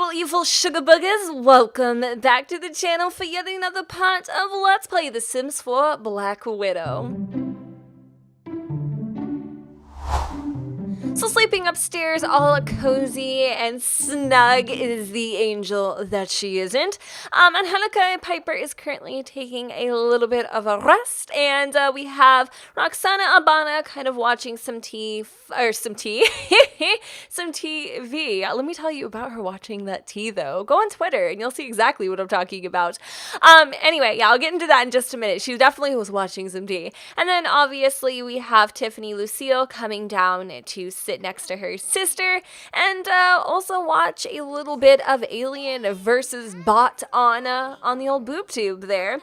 all evil sugar boogers, welcome back to the channel for yet another part of Let's Play The Sims 4 Black Widow. So sleeping upstairs all cozy and snug is the angel that she isn't. Anjelica Piper is currently taking a little bit of a rest, and we have Roxanna Abana kind of watching some TV. Let me tell you about her watching that tea, though. Go on Twitter and you'll see exactly what I'm talking about. Anyway, yeah, I'll get into that in just a minute. She definitely was watching some tea. And then obviously we have Tiffany Lucille coming down to sit next to her sister and also watch a little bit of Alien versus Bot on the old boob tube there.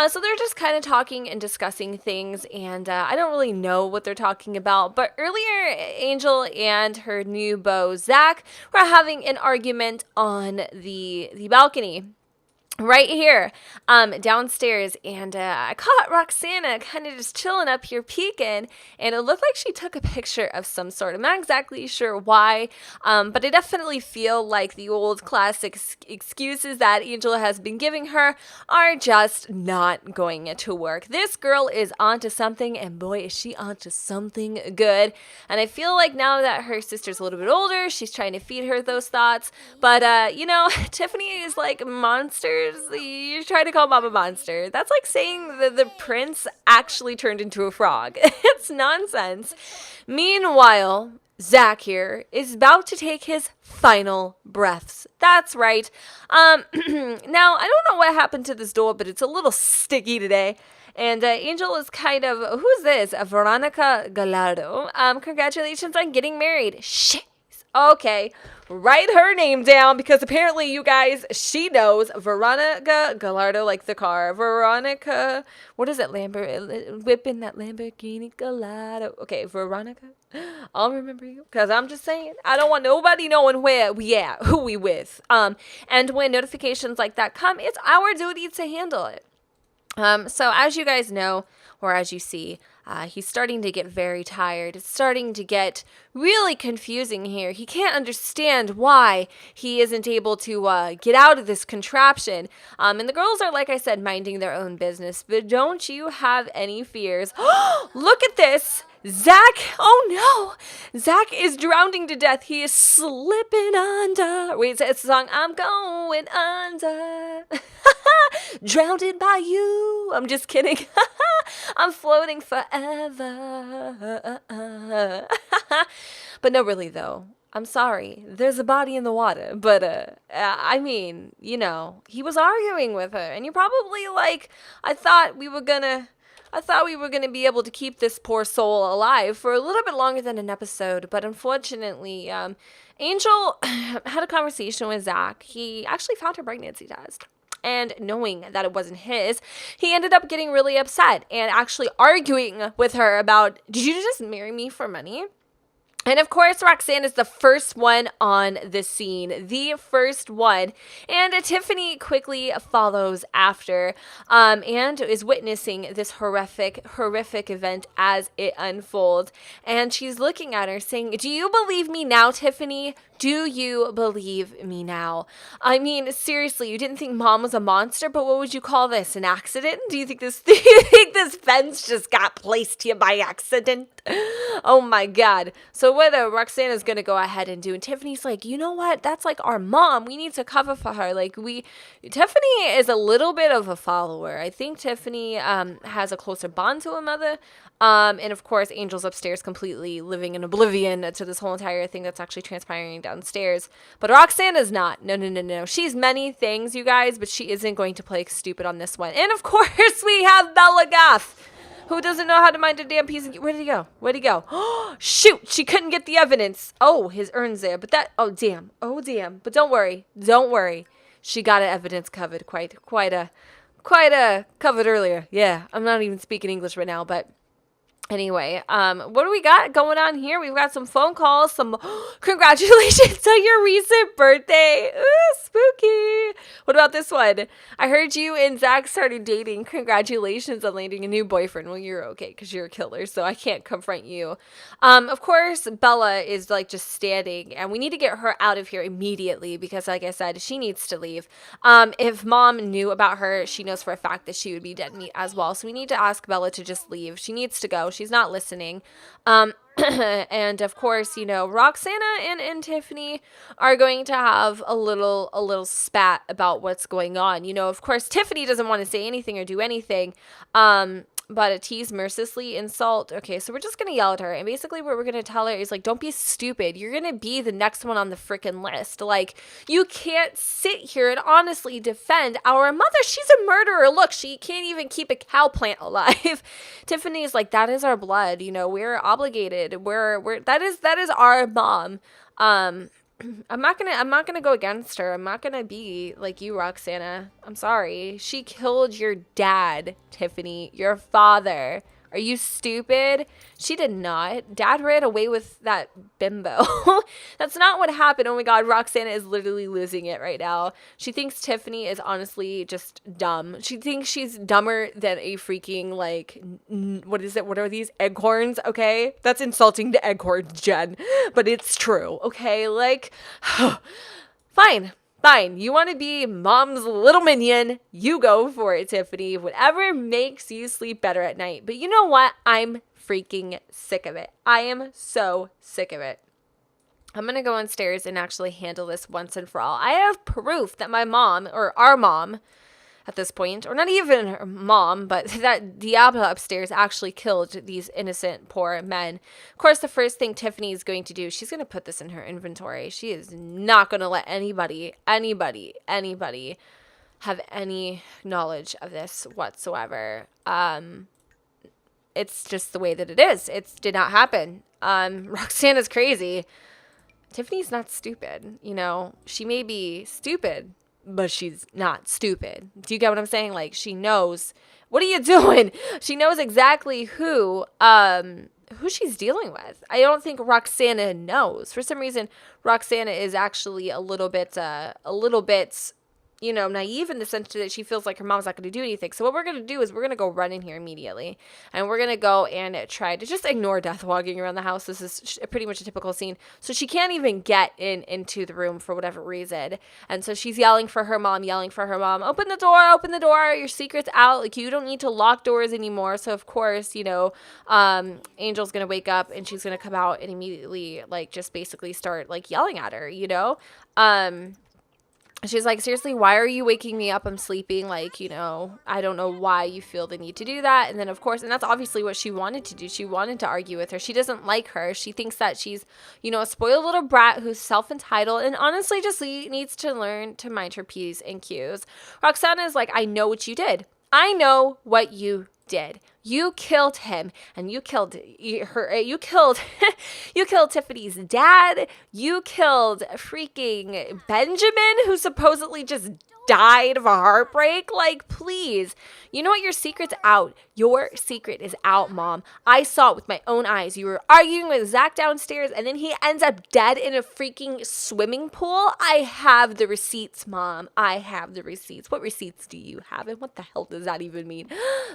So they're just kind of talking and discussing things, and I don't really know what they're talking about, but earlier Angel and her new beau Zach were having an argument on the balcony right here, downstairs, and I caught Roxanna kind of just chilling up here peeking, and it looked like she took a picture of some sort. I'm not exactly sure why, but I definitely feel like the old classic excuses that Angela has been giving her are just not going to work. This girl is onto something, and boy, is she onto something good. And I feel like now that her sister's a little bit older, she's trying to feed her those thoughts, but you know, Tiffany is like monsters. You try to call mom a monster. That's like saying that the prince actually turned into a frog. It's nonsense. Meanwhile, Zach here is about to take his final breaths. That's right. Now, I don't know what happened to this door, but it's a little sticky today. And Angel is kind of, who's this? Veronica Gallardo. Congratulations on getting married. Shit. Okay, write her name down, because apparently, you guys, she knows. Veronica Gallardo, like the car. Veronica, what is it? Whipping that Lamborghini Gallardo. Okay, Veronica, I'll remember you, because I'm just saying, I don't want nobody knowing where we at, who we with. And when notifications like that come, it's our duty to handle it. So as you guys know, or as you see, he's starting to get very tired. It's starting to get really confusing here. He can't understand why he isn't able to get out of this contraption. And the girls are, like I said, minding their own business. But don't you have any fears? Look at this. Zach, oh no, Zach is drowning to death. He is slipping under. Wait, it's the song, I'm going under. Drowned by you. I'm just kidding. I'm floating forever. But no, really though. I'm sorry. There's a body in the water. But, I mean, you know, he was arguing with her. And you're probably like, I thought we were gonna be able to keep this poor soul alive for a little bit longer than an episode, but unfortunately, Angel had a conversation with Zach. He actually found her pregnancy test, and knowing that it wasn't his, he ended up getting really upset and actually arguing with her about, did you just marry me for money? And of course, Roxanna is the first one on the scene, the first one. And Tiffany quickly follows after and is witnessing this horrific event as it unfolds. And she's looking at her saying, do you believe me now, Tiffany? Do you believe me now? I mean, seriously, you didn't think mom was a monster, but what would you call this? An accident? Do you think this fence just got placed here by accident? Oh my God. So what Roxanna's gonna go ahead and do, and Tiffany's like, you know what? That's like our mom. We need to cover for her. Like Tiffany is a little bit of a follower. I think Tiffany has a closer bond to her mother. And of course, Angel's upstairs completely living in oblivion to this whole entire thing that's actually transpiring downstairs. But Roxanna's not. No. She's many things, you guys, but she isn't going to play stupid on this one. And of course, we have Bella Goth, who doesn't know how to mind a damn piece of... Where'd he go? Oh, shoot! She couldn't get the evidence. Oh, his urn's there. But that... Oh, damn. But don't worry. She got evidence covered. Quite covered earlier. Yeah, I'm not even speaking English right now, but... Anyway, what do we got going on here? We've got some phone calls, some congratulations on your recent birthday. Ooh, spooky. What about this one? I heard you and Zach started dating. Congratulations on landing a new boyfriend. Well, you're okay because you're a killer, so I can't confront you. Of course, Bella is like just standing, and we need to get her out of here immediately because, like I said, she needs to leave. If mom knew about her, she knows for a fact that she would be dead meat as well. So we need to ask Bella to just leave. She needs to go. She's not listening. And of course, Roxanna and Tiffany are going to have a little spat about what's going on. Of course, Tiffany doesn't want to say anything or do anything. But a tease, mercilessly insult. Okay, so we're just going to yell at her. And basically what we're going to tell her is, like, don't be stupid. You're going to be the next one on the freaking list. Like, you can't sit here and honestly defend our mother. She's a murderer. Look, she can't even keep a cow plant alive. Tiffany is like, that is our blood. We're obligated. That is our mom. I'm not gonna go against her. I'm not gonna be like you, Roxanna. I'm sorry. She killed your dad, Tiffany, your father. Are you stupid? She did not. Dad ran away with that bimbo. That's not what happened. Oh my God, Roxanna is literally losing it right now. She thinks Tiffany is honestly just dumb. She thinks she's dumber than a freaking, like, what is it? What are these? Eggcorns, okay? That's insulting to eggcorns, Jen. But it's true, okay? Like, fine. Fine, you want to be mom's little minion, you go for it, Tiffany. Whatever makes you sleep better at night. But you know what? I'm freaking sick of it. I am so sick of it. I'm going to go downstairs and actually handle this once and for all. I have proof that my mom, or our mom, at this point, or not even her mom, but that Diablo upstairs actually killed these innocent poor men. Of course, the first thing Tiffany is going to do, she's going to put this in her inventory. She is not going to let anybody have any knowledge of this whatsoever. It's just the way that it is. It did not happen. Roxanna's crazy. Tiffany's not stupid. She may be stupid, but she's not stupid. Do you get what I'm saying? Like, she knows, what are you doing? She knows exactly who she's dealing with. I don't think Roxanna knows. For some reason, Roxanna is actually a little bit naive in the sense that she feels like her mom's not going to do anything. So what we're going to do is we're going to go run in here immediately. And we're going to go and try to just ignore Death walking around the house. This is pretty much a typical scene. So she can't even get into the room for whatever reason. And so she's yelling for her mom. Open the door. Your secret's out. Like, you don't need to lock doors anymore. So, of course, Angel's going to wake up and she's going to come out and immediately, like, just basically start, like, yelling at her, She's like, seriously, why are you waking me up? I'm sleeping. Like, I don't know why you feel the need to do that. And then, of course, and that's obviously what she wanted to do. She wanted to argue with her. She doesn't like her. She thinks that she's, a spoiled little brat who's self-entitled and honestly just needs to learn to mind her P's and Q's. Roxanna is like, I know what you did. I know what you did. You killed him, and you killed her. You killed Tiffany's dad. You killed freaking Benjamin, who supposedly just died of a heartbreak. Like, please. You know what? Your secret's out. Your secret is out, Mom. I saw it with my own eyes. You were arguing with Zach downstairs, and then he ends up dead in a freaking swimming pool. I have the receipts, Mom. I have the receipts. What receipts do you have? And what the hell does that even mean?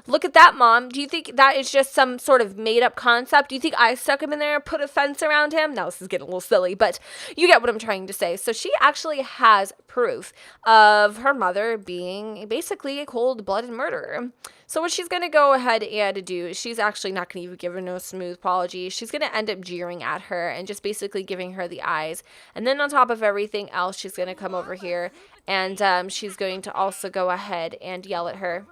Look at that, Mom. Do you think that is just some sort of made-up concept? Do you think I stuck him in there and put a fence around him? No, this is getting a little silly, but you get what I'm trying to say. So she actually has proof of her mother being basically a cold-blooded murderer. So what she's going to go ahead and do, she's actually not going to even give her no smooth apology. She's going to end up jeering at her and just basically giving her the eyes. And then on top of everything else, she's going to come over here and she's going to also go ahead and yell at her.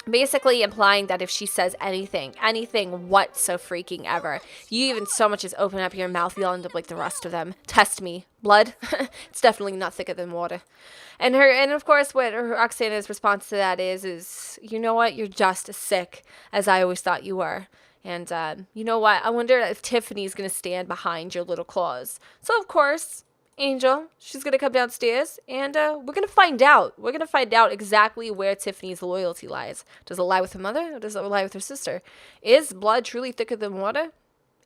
Basically implying that if she says anything whatso freaking ever, you even so much as open up your mouth, you'll end up like the rest of them. Test me. Blood? It's definitely not thicker than water. And of course, what Roxanna's response to that is, you know what? You're just as sick as I always thought you were. And you know what? I wonder if Tiffany's going to stand behind your little claws. So, of course, Angel, she's going to come downstairs, and we're going to find out. We're going to find out exactly where Tiffany's loyalty lies. Does it lie with her mother, or does it lie with her sister? Is blood truly thicker than water?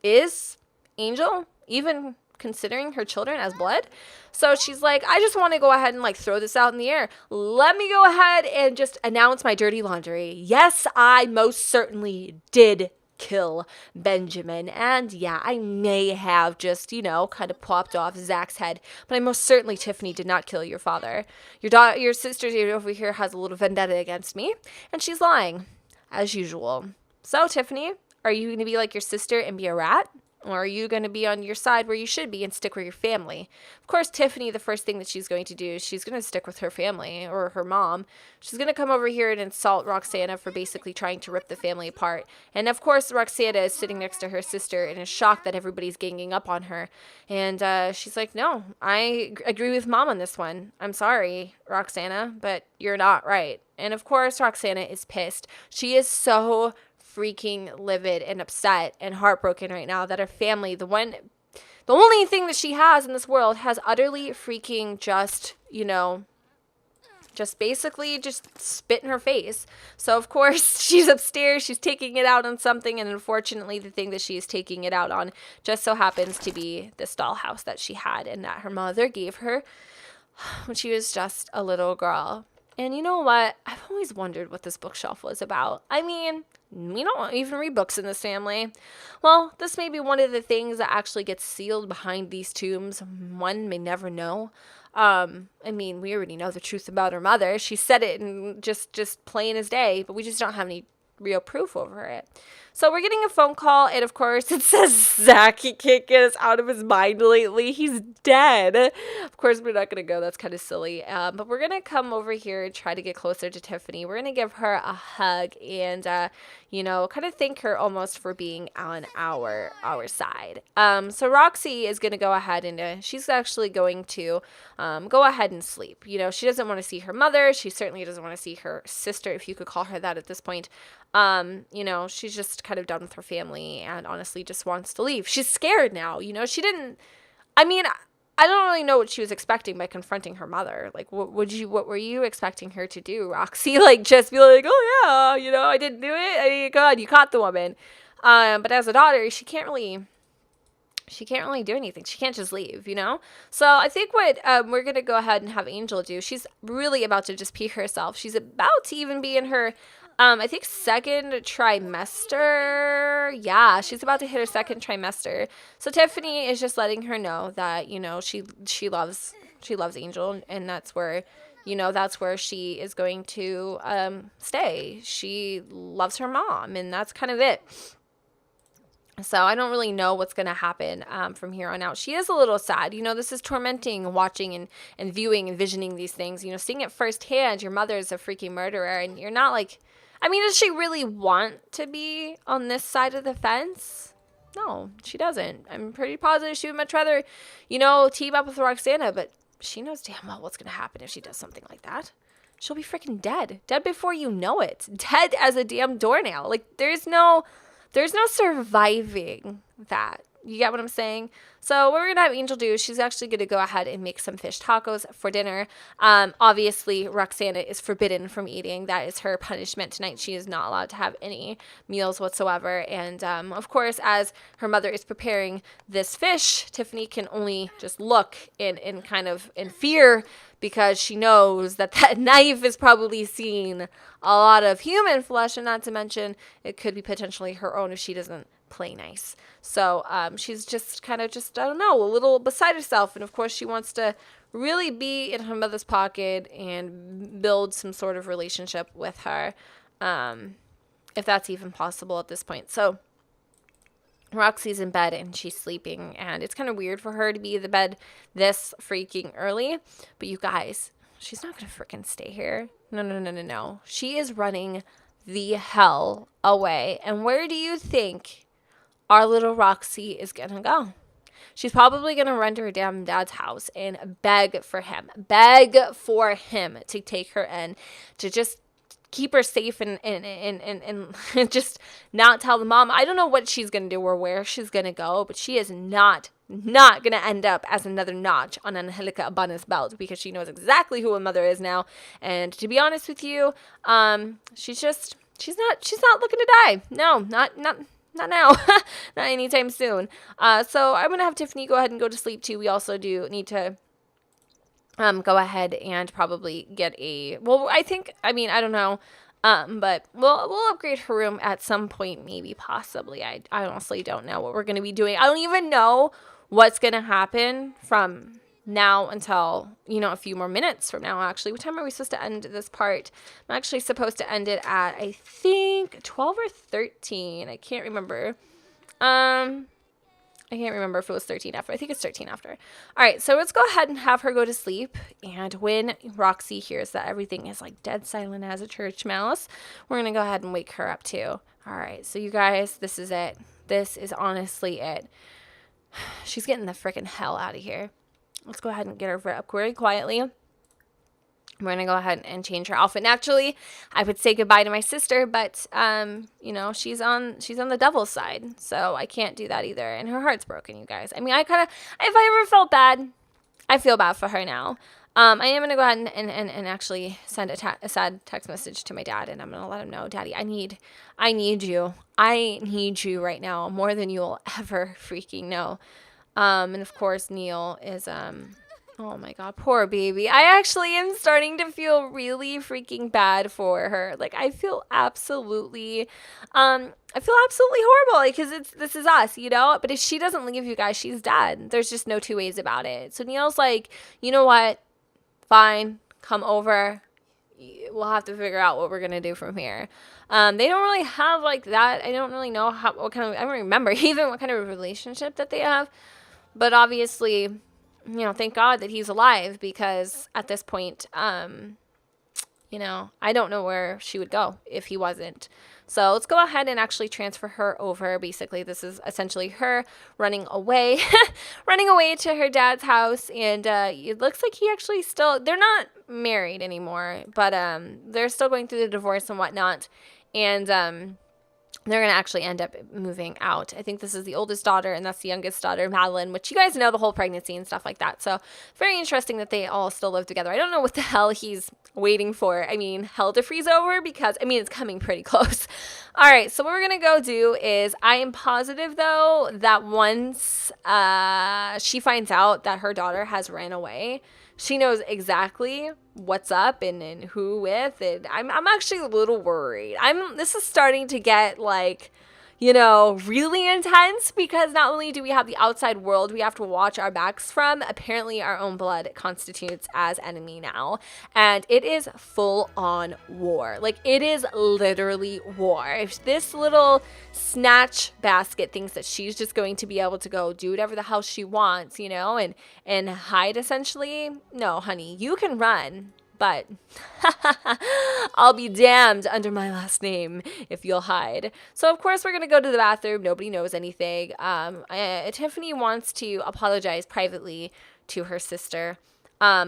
Is Angel even considering her children as blood? So she's like, I just want to go ahead and like throw this out in the air. Let me go ahead and just announce my dirty laundry. Yes, I most certainly did kill Benjamin. And yeah, I may have just, kind of popped off Zach's head, but I most certainly, Tiffany, did not kill your father. Your sister over here has a little vendetta against me, and she's lying, as usual. So, Tiffany, are you going to be like your sister and be a rat? Or are you going to be on your side where you should be and stick with your family? Of course, Tiffany, the first thing that she's going to do is she's going to stick with her family or her mom. She's going to come over here and insult Roxanna for basically trying to rip the family apart. And of course, Roxanna is sitting next to her sister and is shocked that everybody's ganging up on her. And she's like, no, I agree with mom on this one. I'm sorry, Roxanna, but you're not right. And of course, Roxanna is pissed. She is so freaking livid and upset and heartbroken right now that her family, the only thing that she has in this world, has utterly freaking just basically just spit in her face. So of course she's upstairs, she's taking it out on something, and unfortunately the thing that she is taking it out on just so happens to be this dollhouse that she had and that her mother gave her when she was just a little girl. And you know what? I've always wondered what this bookshelf was about. I mean, we don't even read books in this family. Well, this may be one of the things that actually gets sealed behind these tombs. One may never know. I mean, we already know the truth about her mother. She said it in just plain as day, but we just don't have any real proof over it. So we're getting a phone call, and of course it says Zach, he can't get us out of his mind lately. He's dead. Of course, we're not going to go. That's kind of silly. But we're going to come over here and try to get closer to Tiffany. We're going to give her a hug and, kind of thank her almost for being on our side. So Roxy is going to go ahead and she's actually going to go ahead and sleep. She doesn't want to see her mother. She certainly doesn't want to see her sister, if you could call her that at this point. She's just kind of done with her family and honestly just wants to leave. She's scared now. I don't really know what she was expecting by confronting her mother. Like, what were you expecting her to do, Roxy? Like, just be like, oh yeah, I didn't do it. I mean, God, you caught the woman. But as a daughter, she can't really do anything. She can't just leave, So I think what we're going to go ahead and have Angel do, she's really about to just pee herself. She's about to even be in her, I think, second trimester. Yeah, she's about to hit her second trimester. So Tiffany is just letting her know that, she loves Angel, and that's where she is going to stay. She loves her mom, and that's kind of it. So I don't really know what's going to happen from here on out. She is a little sad. This is tormenting, watching and viewing and visioning these things. Seeing it firsthand, your mother is a freaking murderer, and you're not like, does she really want to be on this side of the fence? No, she doesn't. I'm pretty positive she would much rather, team up with Roxanna, but she knows damn well what's going to happen if she does something like that. She'll be freaking dead. Dead before you know it. Dead as a damn doornail. Like, there's no surviving that. You get what I'm saying? So what we're going to have Angel do, she's actually going to go ahead and make some fish tacos for dinner. Obviously, Roxanna is forbidden from eating. That is her punishment tonight. She is not allowed to have any meals whatsoever. And, of course, as her mother is preparing this fish, Tiffany can only just look in fear, because she knows that knife is probably seen a lot of human flesh, and not to mention it could be potentially her own if she doesn't play nice. So she's just kind of I don't know, a little beside herself. And of course she wants to really be in her mother's pocket and build some sort of relationship with her, if that's even possible at this point. So Roxy's in bed and she's sleeping, and it's kind of weird for her to be in the bed this freaking early. But you guys, she's not going to freaking stay here. No. She is running the hell away. And where do you think our little Roxy is going to go? She's probably going to run to her damn dad's house and beg for him to take her in, to just keep her safe and just not tell the mom. I don't know what she's going to do or where she's going to go, but she is not not going to end up as another notch on Anjelica Abana's belt, because she knows exactly who a mother is now. And to be honest with you, she's not looking to die. No, not now. Not anytime soon. So I'm going to have Tiffany go ahead and go to sleep too. We also do need to go ahead and probably get I don't know. But we'll upgrade her room at some point, maybe, possibly. I honestly don't know what we're going to be doing. I don't even know what's going to happen from now until, a few more minutes from now, actually. What time are we supposed to end this part? I'm actually supposed to end it at, I think, 12 or 13. I can't remember. I can't remember if it was 13 after. I think it's 13 after. All right, so let's go ahead and have her go to sleep. And when Roxy hears that everything is like dead silent as a church mouse, we're going to go ahead and wake her up too. All right, so you guys, this is it. This is honestly it. She's getting the freaking hell out of here. Let's go ahead and get her up very quietly. We're going to go ahead and change her outfit. Naturally, I would say goodbye to my sister, but, she's on the devil's side, so I can't do that either. And her heart's broken, you guys. I mean, if I ever felt bad, I feel bad for her now. I am going to go ahead and actually send a sad text message to my dad, and I'm going to let him know, Daddy, I need you. I need you right now more than you'll ever freaking know. And of course, Neil is, oh my God, poor baby. I actually am starting to feel really freaking bad for her. Like, I feel absolutely horrible, because this is us, But if she doesn't leave, you guys, she's dead. There's just no two ways about it. So Neil's like, you know what? Fine, come over. We'll have to figure out what we're gonna do from here. They don't really have like that. I don't really know I don't remember even what kind of relationship that they have. But obviously, thank God that he's alive, because at this point, I don't know where she would go if he wasn't. So let's go ahead and actually transfer her over. Basically, this is essentially her running away to her dad's house. And it looks like he actually they're not married anymore, but they're still going through the divorce and whatnot. And they're going to actually end up moving out. I think this is the oldest daughter, and that's the youngest daughter, Madeline, which you guys know the whole pregnancy and stuff like that. So very interesting that they all still live together. I don't know what the hell he's waiting for. I mean, hell to freeze over, because, it's coming pretty close. All right, so what we're going to go do is, I am positive, though, that once she finds out that her daughter has ran away, she knows exactly what's up and who with. And I'm actually a little worried. This is starting to get really intense, because not only do we have the outside world we have to watch our backs from, apparently our own blood constitutes as enemy now. And it is full on war. Like, it is literally war. If this little snatch basket thinks that she's just going to be able to go do whatever the hell she wants, and hide essentially, no, honey, you can run. But I'll be damned under my last name if you'll hide. So, of course, we're going to go to the bathroom. Nobody knows anything. Tiffany wants to apologize privately to her sister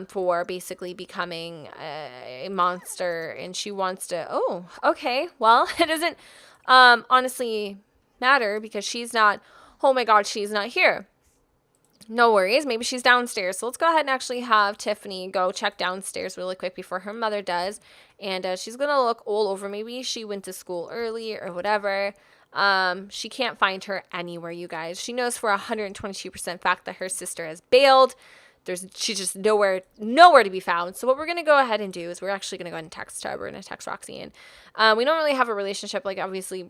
for basically becoming a monster. And she wants to, oh, okay, well, it doesn't honestly matter, because she's not, oh my God, she's not here. No worries. Maybe she's downstairs. So let's go ahead and actually have Tiffany go check downstairs really quick before her mother does. And she's going to look all over. Maybe she went to school early or whatever. She can't find her anywhere, you guys. She knows for 122% fact that her sister has bailed. She's just nowhere to be found. So what we're going to go ahead and do is we're actually going to go ahead and text her. We're going to text Roxy. And we don't really have a relationship. Like, obviously,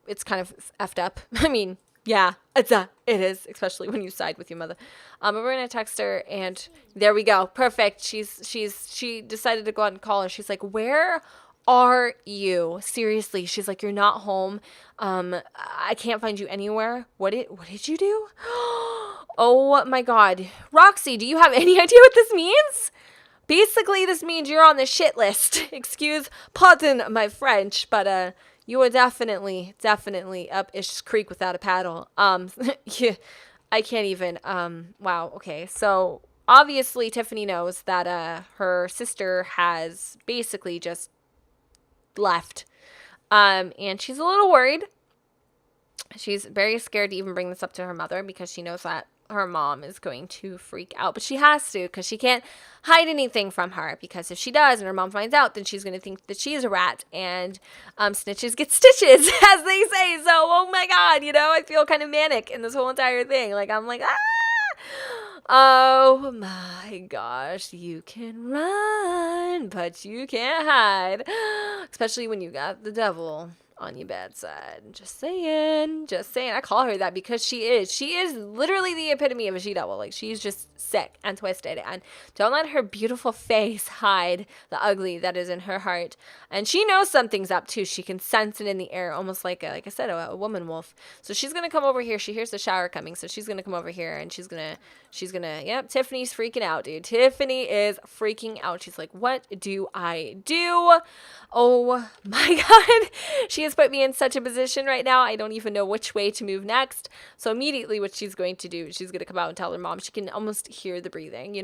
it's kind of effed up. I mean, yeah, it is, especially when you side with your mother. But we're going to text her, and there we go. Perfect. She decided to go out and call her. She's like, where are you? Seriously. She's like, you're not home. I can't find you anywhere. What did you do? Oh my God. Roxy, do you have any idea what this means? Basically, this means you're on the shit list. Pardon my French, but, you are definitely up Ish Creek without a paddle. Yeah, I can't even, wow, okay. So, obviously, Tiffany knows that, her sister has basically just left. And she's a little worried. She's very scared to even bring this up to her mother, because she knows that her mom is going to freak out, but she has to, because she can't hide anything from her, because if she does and her mom finds out, then she's going to think that she's a rat, and snitches get stitches, as they say. So, oh my God, I feel kind of manic in this whole entire thing. Like, I'm like, oh my gosh, you can run, but you can't hide, especially when you got the devil on your bad side. Just saying. I call her that because she is literally the epitome of a she-devil. Like, she's just sick and twisted, and don't let her beautiful face hide the ugly that is in her heart. And she knows something's up too. She can sense it in the air, almost like I said, a woman wolf. So she's gonna come over here. She hears the shower coming, so she's gonna come over here, and she's gonna yep, Tiffany's freaking out, dude. Tiffany is freaking out. She's like, what do I do? Oh my God. She has put me in such a position right now. I don't even know which way to move next. So immediately what she's going to do, she's going to come out and tell her mom. She can almost hear the breathing,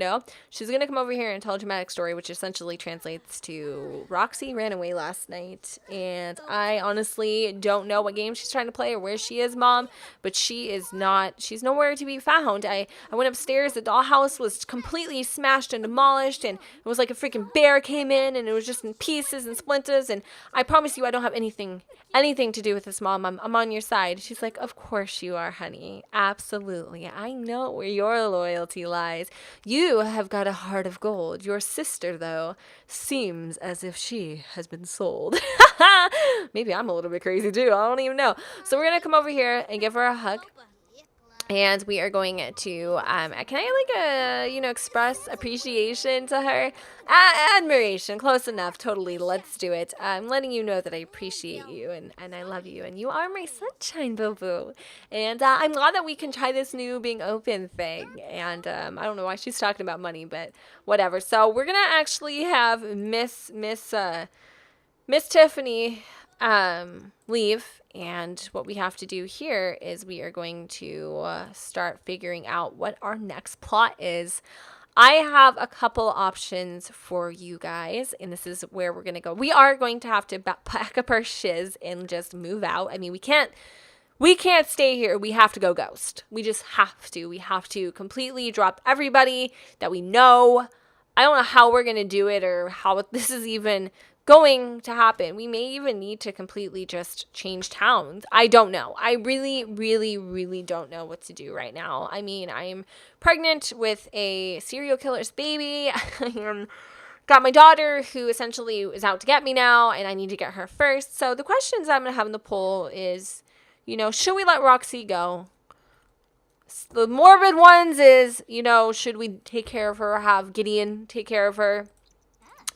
She's going to come over here and tell a dramatic story, which essentially translates to Roxy ran away last night. And I honestly don't know what game she's trying to play or where she is, Mom. But she's nowhere to be found. I went upstairs. The dollhouse was completely smashed and demolished. And it was like a freaking bear came in, and it was just in pieces and splinters. And I promise you I don't have anything to do with this, Mom. I'm on your side. She's like, of course you are, honey. Absolutely. I know where your loyalty lies. You have got a heart of gold. Your sister, though, seems as if she has been sold. Maybe I'm a little bit crazy, too. I don't even know. So we're going to come over here and give her a hug. And we are going to, can I express appreciation to her? Admiration, close enough, totally, let's do it. I'm letting you know that I appreciate you, and I love you, and you are my sunshine, boo-boo. And I'm glad that we can try this new being open thing, and I don't know why she's talking about money, but whatever. So we're going to actually have Miss Tiffany leave, and what we have to do here is we are going to start figuring out what our next plot is. I have a couple options for you guys, and this is where we're going to go. We are going to have to pack up our shiz and just move out. I mean, we can't stay here. We have to go ghost. We just have to. We have to completely drop everybody that we know. I don't know how we're going to do it or how this is even going to happen. We may even need to completely just change towns. I don't know. I really, really, really don't know what to do right now. I mean, I'm pregnant with a serial killer's baby. Got my daughter who essentially is out to get me now, and I need to get her first. So the questions I'm going to have in the poll is, should we let Roxy go? The morbid ones is, should we take care of her or have Gideon take care of her?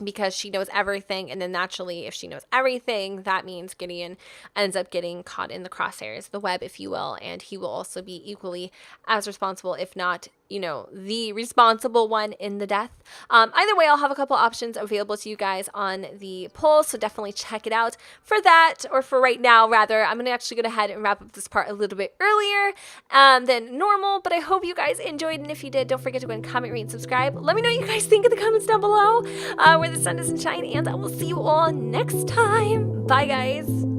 Because she knows everything, and then naturally, if she knows everything, that means Gideon ends up getting caught in the crosshairs, the web, if you will, and he will also be equally as responsible, if not, the responsible one in the death. Either way, I'll have a couple options available to you guys on the poll, so definitely check it out. For that, or for right now, rather, I'm going to actually go ahead and wrap up this part a little bit earlier than normal, but I hope you guys enjoyed, and if you did, don't forget to go and comment, rate, and subscribe. Let me know what you guys think in the comments down below, where the sun doesn't shine, and I will see you all next time. Bye, guys.